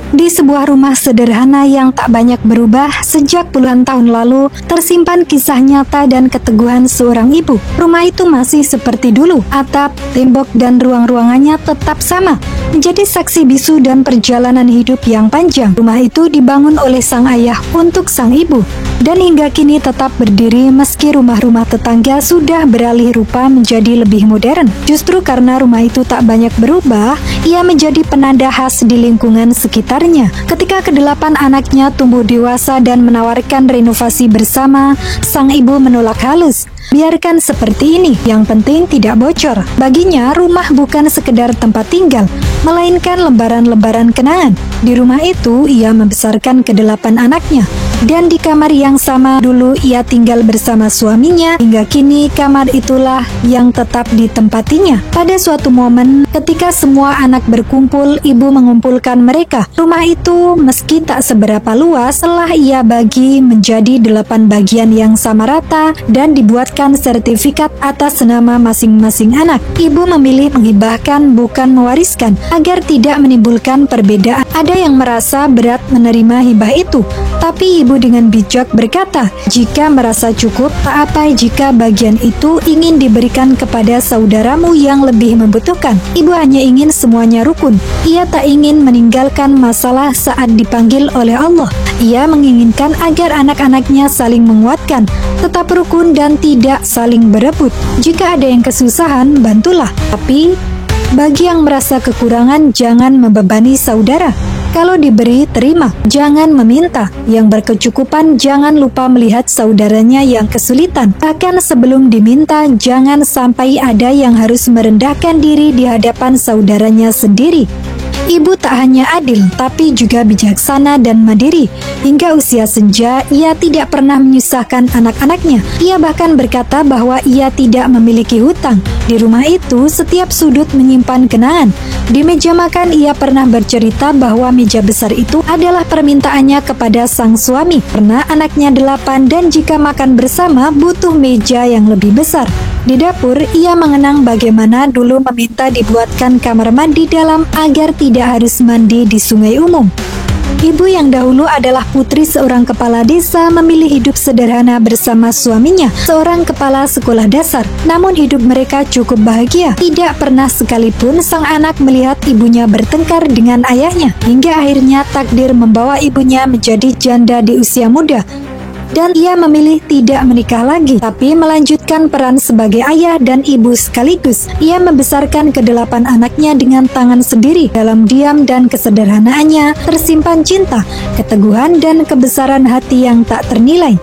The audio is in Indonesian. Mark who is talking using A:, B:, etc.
A: Di sebuah rumah sederhana yang tak banyak berubah sejak puluhan tahun lalu, tersimpan kisah nyata dan keteguhan seorang ibu. Rumah itu masih seperti dulu, atap, tembok, dan ruang-ruangannya tetap sama, menjadi saksi bisu dan perjalanan hidup yang panjang. Rumah itu dibangun oleh sang ayah untuk sang ibu, dan hingga kini tetap berdiri meski rumah-rumah tetangga sudah beralih rupa menjadi lebih modern. Justru karena rumah itu tak banyak berubah, ia menjadi penanda khas di lingkungan sekitarnya. Ketika kedelapan anaknya tumbuh dewasa dan menawarkan renovasi bersama, sang ibu menolak halus. Biarkan seperti ini, yang penting tidak bocor. Baginya, rumah bukan sekedar tempat tinggal, melainkan lembaran-lembaran kenangan. Di rumah itu, ia membesarkan kedelapan anaknya. Dan di kamar yang sama dulu ia tinggal bersama suaminya, hingga kini kamar itulah yang tetap ditempatinya. Pada suatu momen, ketika semua anak berkumpul, ibu mengumpulkan mereka. Rumah itu meski tak seberapa luas, telah ia bagi menjadi 8 bagian yang sama rata dan dibuatkan sertifikat atas nama masing-masing anak. Ibu memilih menghibahkan bukan mewariskan, agar tidak menimbulkan perbedaan. Ada yang merasa berat menerima hibah itu, tapi ibu dengan bijak berkata, jika merasa cukup, tak apa jika bagian itu ingin diberikan kepada saudaramu yang lebih membutuhkan. Ibu hanya ingin semuanya rukun. Ia tak ingin meninggalkan masalah saat dipanggil oleh Allah. Ia menginginkan agar anak-anaknya saling menguatkan, tetap rukun dan tidak saling berebut. Jika ada yang kesusahan, bantulah. Tapi bagi yang merasa kekurangan, jangan membebani saudara. Kalau diberi, terima. Jangan meminta. Yang berkecukupan, jangan lupa melihat saudaranya yang kesulitan. Bahkan sebelum diminta, jangan sampai ada yang harus merendahkan diri di hadapan saudaranya sendiri. Ibu tak hanya adil, tapi juga bijaksana dan mandiri. Hingga usia senja, ia tidak pernah menyusahkan anak-anaknya. Ia bahkan berkata bahwa ia tidak memiliki hutang. Di rumah itu, setiap sudut menyimpan kenangan. Di meja makan, ia pernah bercerita bahwa meja besar itu adalah permintaannya kepada sang suami. Karena anaknya 8 dan jika makan bersama, butuh meja yang lebih besar. Di dapur, ia mengenang bagaimana dulu meminta dibuatkan kamar mandi dalam agar tidak harus mandi di sungai umum. Ibu yang dahulu adalah putri seorang kepala desa memilih hidup sederhana bersama suaminya, seorang kepala sekolah dasar. Namun hidup mereka cukup bahagia. Tidak pernah sekalipun sang anak melihat ibunya bertengkar dengan ayahnya. Hingga akhirnya takdir membawa ibunya menjadi janda di usia muda. Dan ia memilih tidak menikah lagi, tapi melanjutkan peran sebagai ayah dan ibu sekaligus. Ia membesarkan ke-8 anaknya dengan tangan sendiri. Dalam diam dan kesederhanaannya tersimpan cinta, keteguhan, dan kebesaran hati yang tak ternilai.